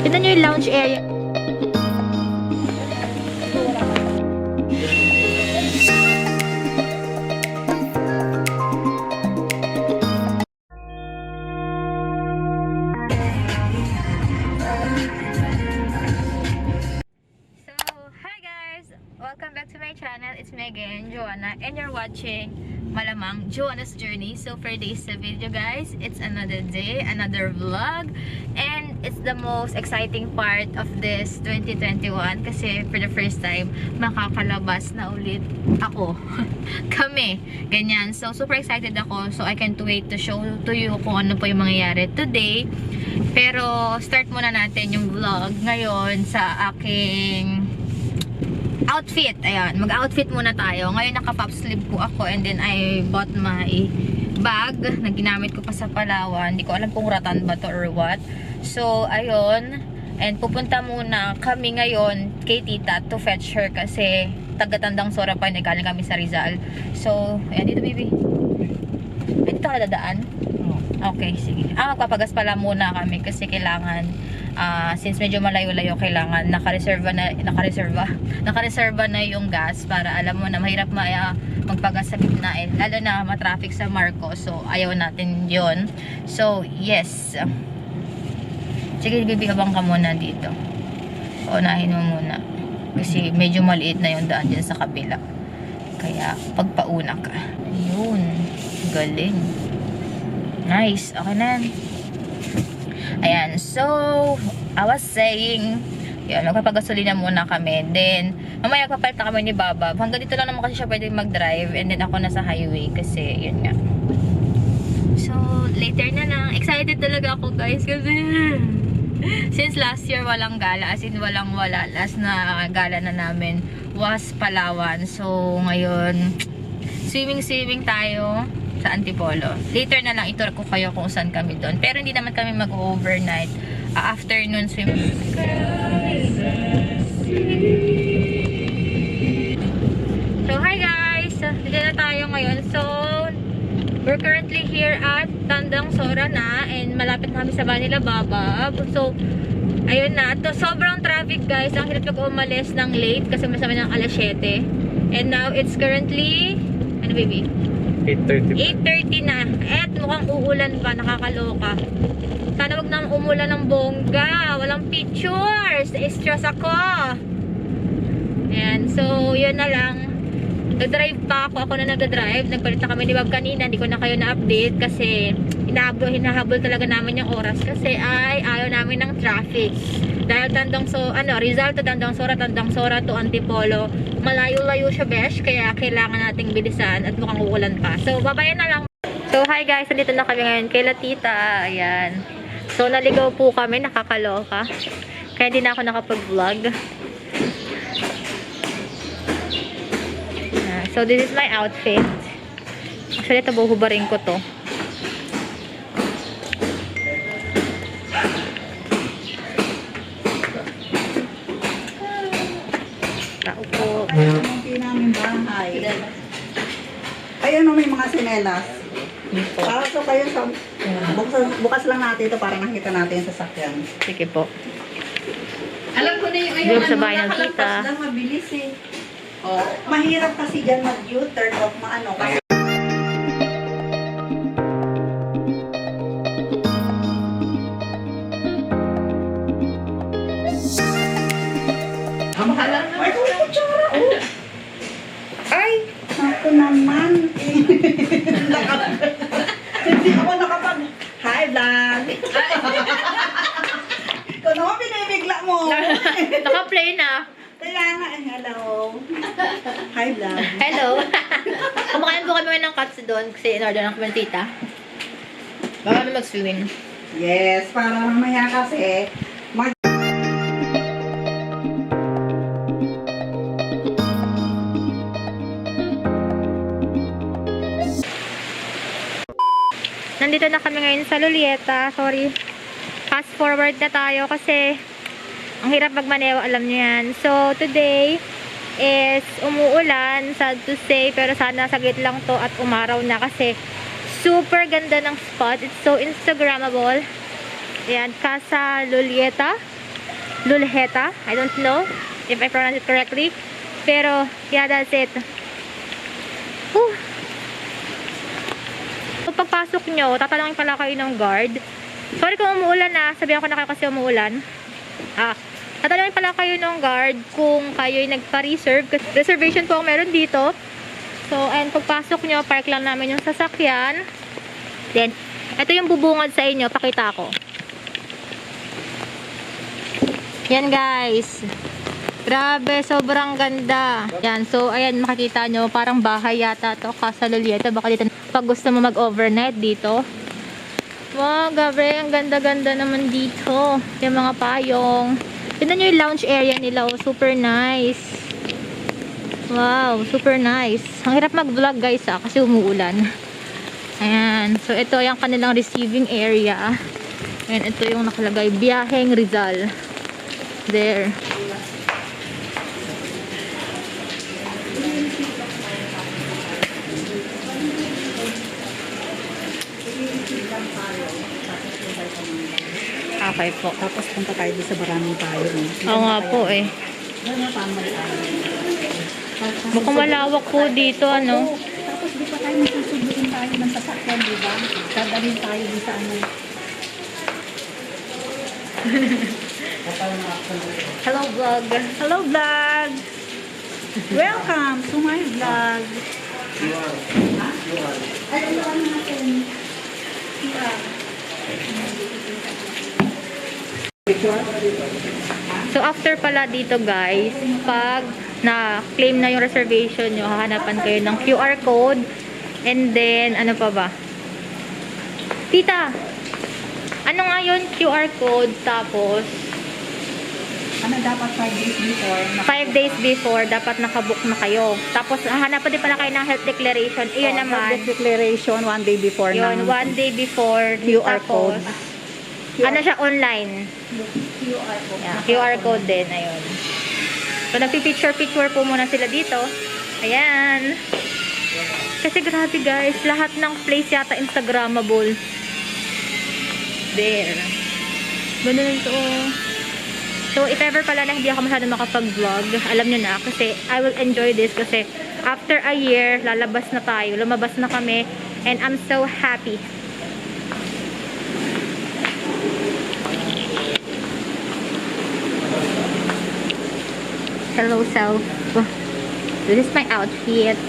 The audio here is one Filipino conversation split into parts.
Tignan nyo yung lounge area. Hi guys! Welcome back to my channel. It's Megan, Joanna, and you're watching malamang Joanna's Journey. So for today's video guys, it's another day, another vlog, and it's the most exciting part of this 2021 kasi for the first time makakalabas na ulit ako. Kami, ganyan. So super excited ako, so I can't wait to show to you kung ano po yung mangyayari today. Pero start muna natin yung vlog ngayon sa aking outfit. Ayan, mag-outfit muna tayo. Ngayon naka-pop sleeve po ako and then I bought my bag na ginamit ko pa sa Palawan. Hindi ko alam kung rattan ba to or what. So, ayun. And pupunta muna kami ngayon kay tita to fetch her kasi taga-Tandang Sora pa, galing kami sa Rizal. So, ayan dito baby. Dito ka dadaan? Okay, sige. Magpapagas pala muna kami kasi kailangan since medyo malayo-layo, kailangan nakareserva na yung gas para alam mo na mahirap magpagas sa gitna eh. Lalo na matraffic sa Marcos. So, ayaw natin yon. So, yes. Sige, bibigabang ka muna dito. Unahin mo muna. Kasi medyo maliit na yung daan dyan sa kabila. Kaya, pagpauna ka. Ayun. Galing. Nice. Okay na. Ayan. So, I was saying, yun, magpapagasolina muna kami. Then, mamaya magpapalta kami ni Baba. Hanggang dito lang naman kasi siya pwede mag-drive. And then, ako nasa highway kasi, yun nga. So, later na lang. Excited talaga ako, guys. Kasi, since last year, walang gala. As in, walang-wala. Last na gala na namin was Palawan. So, ngayon, swimming tayo sa Antipolo. Later na lang ituro ko kayo kung saan kami doon. Pero hindi naman kami mag-overnight. Afternoon swim. So, hi guys! Dito na tayo ngayon. So, we're currently here at Tandang Sora na and malapit na kami sa Manila Babab. So, ayun na. To, sobrang traffic guys. Ang hirap ko umalis ng late kasi masama ng alas 7. And now, it's currently, ano baby? 8:30 na. At mukhang uulan pa. Nakakaloka. Sana wag nang umulan ng bongga. Walang pictures. Stress ako. Ayan. So, yun na lang. Nag-drive pa ako. Ako na nag-drive. Nagpalit na kami ni Bob kanina. Hindi ko na kayo na-update kasi hinahabol talaga namin yung oras kasi ayaw namin ng traffic. Dahil Rizal to Tandang Sora to Antipolo. Malayo-layo siya besh. Kaya kailangan nating bilisan at mukhang uulan pa. So, babayan na lang. So, hi guys. Nandito na kami ngayon kay Latita. Ayan. So, naligaw po kami. Nakakaloka. Kaya hindi na ako nakapag-vlog. So, this is my outfit. Actually, ito buhubarin ko to. Tao po. Ang namin bahay. Ayan o, may mga sinelas. Pasok kayo sa... Bukas lang natin ito para nakita natin yung sasakyan. Sige po. Alam ko na yung Doon sa bahay ng tita. lang, mabilis eh. Oh, mahirap kasi dyan mag-U-turn of maano. Kasi ay, ito yung kutsara. Oh. Ay! Ako naman. Hindi ako nakapag-hi vlog. Ikaw naman pinibigla mo. Naka-play na. Kaya nga, hello. Hi vlog. Hello. Kumakain po kami ng cuts doon kasi in-order ng kami ng tita. Baka kami mag-swimming. Yes, para mamaya kasi Nandito na kami ngayon sa Lulieta. Sorry. Fast forward na tayo kasi ang hirap magmaneho, alam niyo yan. So, today is umuulan, sad to say, pero sana saglit lang to at umaraw na kasi super ganda ng spot. It's so Instagrammable. Ayan, Casa Lulieta. Lulheta. I don't know if I pronounce it correctly. Pero, yeah, that's it. Whew. So, pagpasok nyo, tatanungin pala kayo ng guard. Sorry kung umuulan na. Sabihan ko na kayo kasi umuulan. Tatanungin pala kayo ng guard kung kayo'y nagpa-reserve. Reservation po ang meron dito. So, and pagpasok nyo, park lang namin yung sasakyan. Then, ito yung bubungad sa inyo. Pakita ko. Yan guys. Grabe, sobrang ganda. Yan, so ayan makikita nyo, parang bahay yata to, Casa Lolieta. Baka dito, pag gusto mo mag-overnight dito. Wow, grabe, ang ganda-ganda naman dito. Yung mga payong. Tignan nyo yung lounge area nila, oh, super nice. Wow, super nice. Ang hirap mag-vlog guys kasi umuulan. Ayan, so ito yung kanilang receiving area. Ayan, ito yung nakalagay, Biyaheng Rizal. There. Okay po. Tapos punta tayo doon sa Baraming Tayo. Oo nga po eh. Mukhang malawak po dito, ano? Tapos di pa tayo masusubuin tayo ng sasakyan, di ba? Dadalhin tayo doon sa ano. Hello vlog. Hello vlog! Welcome to my vlog. Ay, ano natin? So after pala dito guys, pag na-claim na yung reservation nyo, hahanapan kayo ng QR code. And then, ano pa ba? Tita! Ano nga yun? QR code, tapos Ano dapat 5 days before? 5 days before, dapat nakabook na kayo. Tapos, hahanapan din pala kayo ng health declaration. Iyon naman. Health declaration 1 day before Yun, ng 1 day before. QR code. Ano siya, online. QR code. Yeah, QR code din, ayun. So, nagpipicture-picture po muna sila dito. Ayan. Kasi grabe guys, lahat ng place yata Instagrammable. There. Ganun ito. So, if ever pala na hindi ako masyado makapag-vlog, alam nyo na, kasi I will enjoy this kasi after a year, lalabas na tayo. Lumabas na kami and I'm so happy. Hello self. This is my outfit.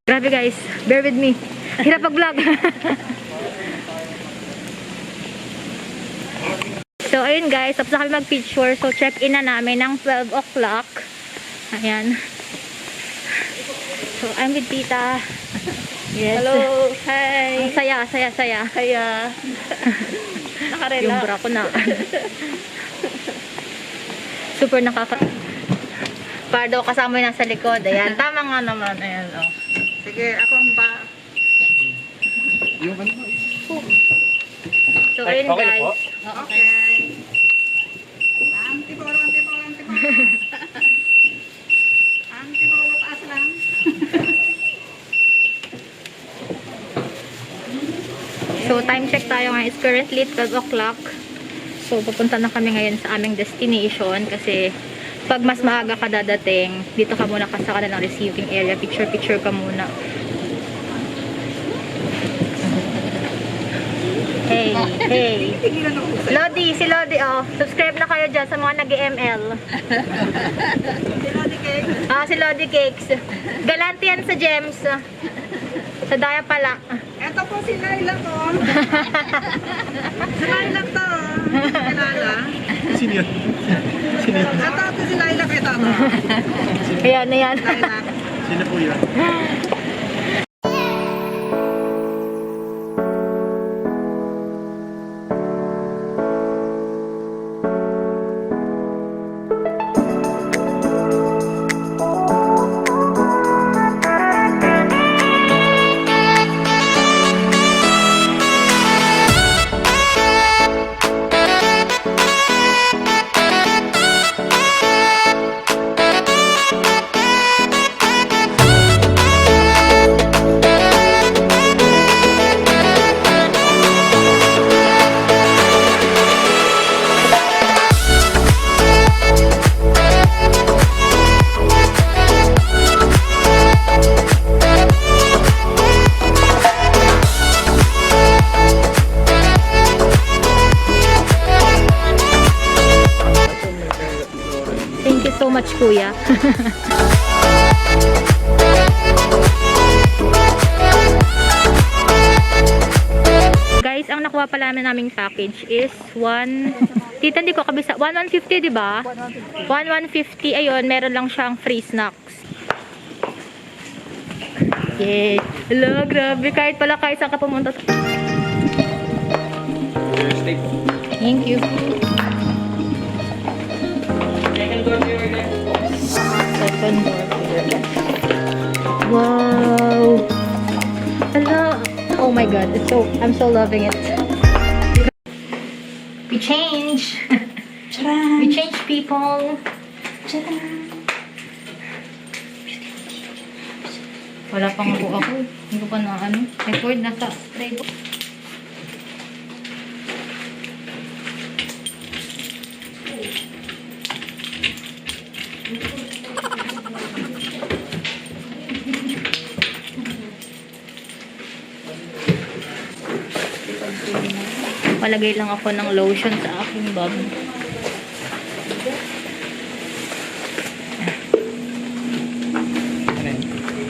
Grabe guys, bear with me. Hirap mag-vlog. So, ayun guys, tapos na kami mag-picture. So, check-in na namin ng 12 o'clock. Ayan. So, I'm with Tita. Yes. Hello. Hi. Ang saya, saya, saya. Kaya, nakarela. Yung bra ko na. Super nakaka... Pardo, kasama yung nasa likod. Ayan, tama nga naman. Ayan, oh. Sige, ako ang ba? So, ayun Okay na guys. po. Okay. Antipolo, antipolo, antipolo. Antipolo, taas lang. So, time check tayo ngayon. It's currently 12 o'clock. So, pupunta na kami ngayon sa aming destination kasi pag mas maaga ka dadating, dito ka muna ka sa kanilang receiving area. Picture-picture ka muna. Hey, hey. Tigilan ako sa Lodi, si Lodi, oh. Subscribe na kayo dyan sa mga nag-ML. Lodi Cake. Si Lodi Cakes. Galante yan sa Gems. Sa Daya pala. Ito po si Laila ko. Si Laila to. Kilala. Sino yun? Sino yun? Ito si Laila kay Tata. Ayan, ayan. Laila. Sino po yun? much, kuya. Guys, ang nakuha pala naming package is Tita, hindi ko kabisa. 1,150, di ba? 1,150. Ayun, meron lang siyang free snacks. Yay! Hello, grabe. Kahit saan ka pumunta. Thank you. Second door. Wow! Hello! Oh my god, I'm so loving it. We change! Charan! We change people! Charan! Wala pang ako. Hindi ko pa na record, nasa spray book. Palagay lang ako ng lotion sa aking bag.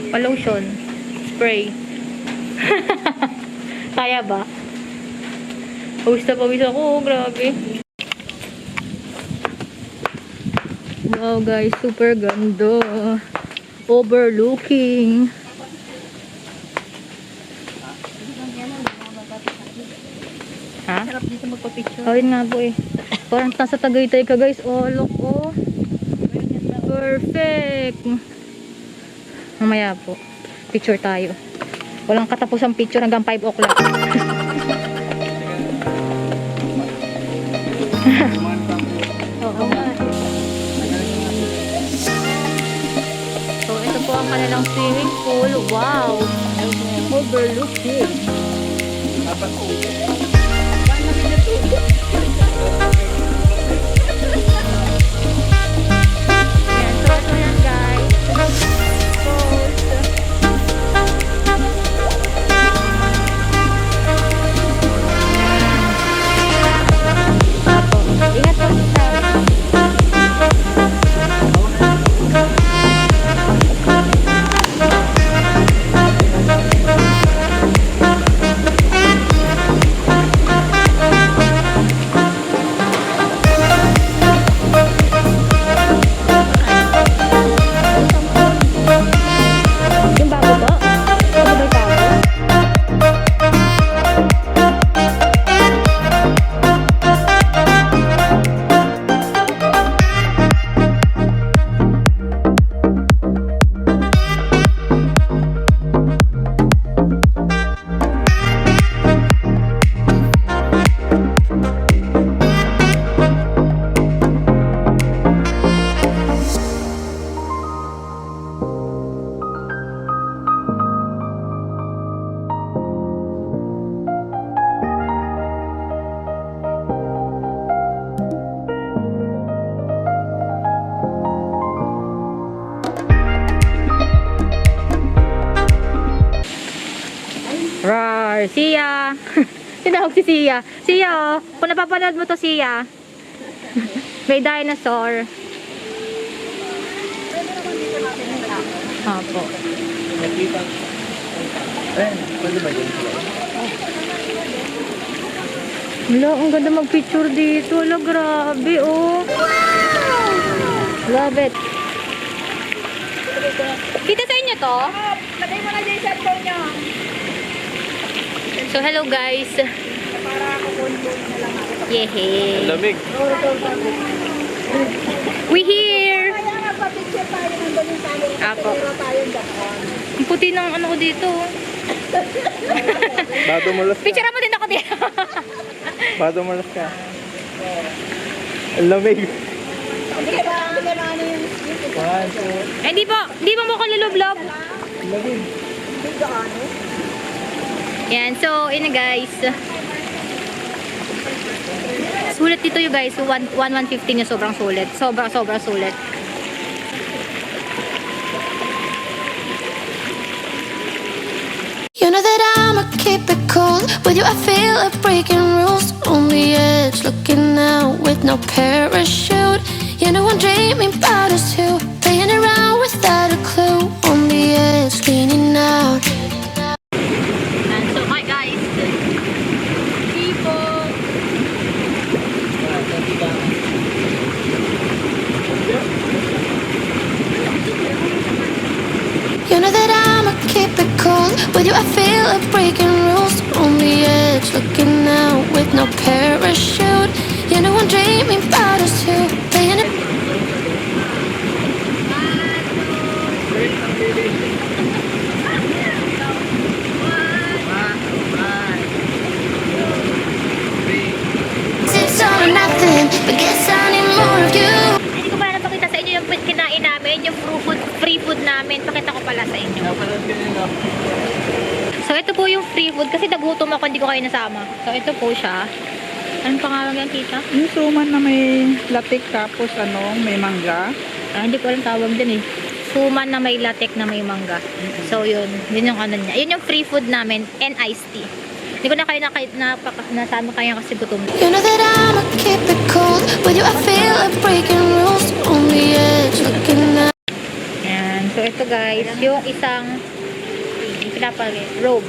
Pa-lotion. Spray. Kaya ba? Pawis na pawis ako. Grabe. Wow guys, super ganda. Overlooking. Ha? Sarap dito magpa-picture. Oh, yun nga po eh. Parang nasa Tagaytay ka guys. Oh, look oh. Perfect. Mamaya po. Picture tayo. Walang katapusang picture hanggang 5 o'clock. Oo nga. So, ito po ang kanilang swimming pool. Wow! Overlooking. Yan, so ito yan guys. Ingat po sa yung bago po? Bago ba yung bago? Rar, Sia. Tinawag si Sia. Sia, oh. Kung napapanood mo to, Sia. May dinosaur. Opo. Wala, ang ganda mag-picture dito. Wala, grabe, oh. Love it. Kita sa inyo to? Lagay mo na dyan sa phone niyo. So, hello guys. Para kukunbon na lang ako. Yehey. Lamig. We here. Kaya nga pa-picture tayo ng doon sa amin. Apo. Pero tayong Japan. Ang puti ng ano ko dito. Badumulas ka. Picture mo din ako dito. Badumulas ka. Ang lamig. Hindi ba ano yung Eh, di ba mo ko lulublob? Ang lamig. dito ano? Yan, so, yun na guys. Sulit dito yung guys. So, 1,150 niya, sobrang sulit. Sobrang sulit. You know that I'ma keep it cool. With you I feel like breaking rules. On the edge, looking out with no parachute. You You know I'm dreaming about us too. Playing around without a clue. On the edge, leaning out. And so, hi guys. People. You know that I'ma keep it cold. With you I feel like breaking rules. On the edge, looking out with no parachute. You know I'm dreaming about us too. Playing it. It's all or nothing, but guess I need more of you. Hindi ko pala napakita sa inyo yung kinain namin, yung free food namin. Pakita ko pala sa inyo. So, ito po yung free food. Kasi nagutom ako, hindi ko kayo nasama. So, ito po siya. Anong pangalan yan, tita? Yung suman na may latik tapos may mangga. Hindi ko alam tawag din eh. Suman na may latek na may mangga. So, yun. Yun yung ano niya. Yun yung free food namin and iced tea. Hindi ko na kayo nasama kaya kasi gutom. You know that I'ma keep it cold. With you I feel like breaking rules. On the edge, looking out. Ayan. So, ito guys, yung isang pinapalagay, robe.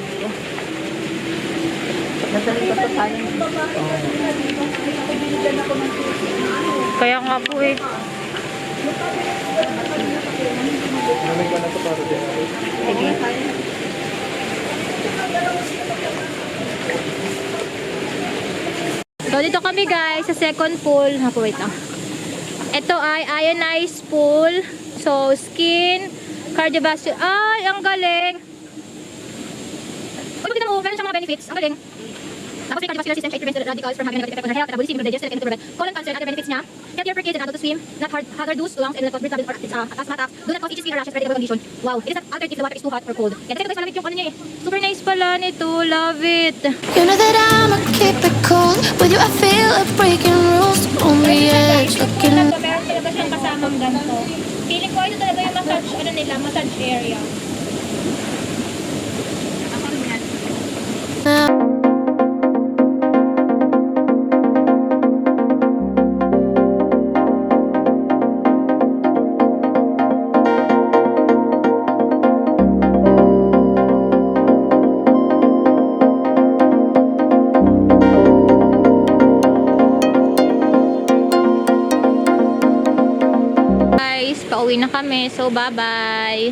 Kaya nga po eh. Lamig ko na ito para din. Sige. So, dito kami guys sa second pool. Wait lang. Ito ay ionized pool. So, skin, cardiovascular. Ay, ang galing! Uy, maganda mo. Meron siyang mga benefits. Ang galing. Tapos may cardiovascular system, it prevents radicals from having a negative effect on our health, metabolism, digestion, and prevent colon cancer, and other benefits niya. Healthier for kids and adults to swim, not hazardous to lungs and cause breathable or asthma attacks, do not cause itchy skin or rashes, predictable condition. Wow, it is not altered if the water is too hot or cold. Yan, kasi ito guys, malamig yung ano niya eh. Super nice pala nito, love it. You know that I'ma keep it cold. With you I feel like breaking rules. On the edge, looking Meron talaga siyang kasamang ganito. Feeling ko ito talaga yung massage, ano nila, massage area. out. Guys, pauwi na kami. So, bye-bye.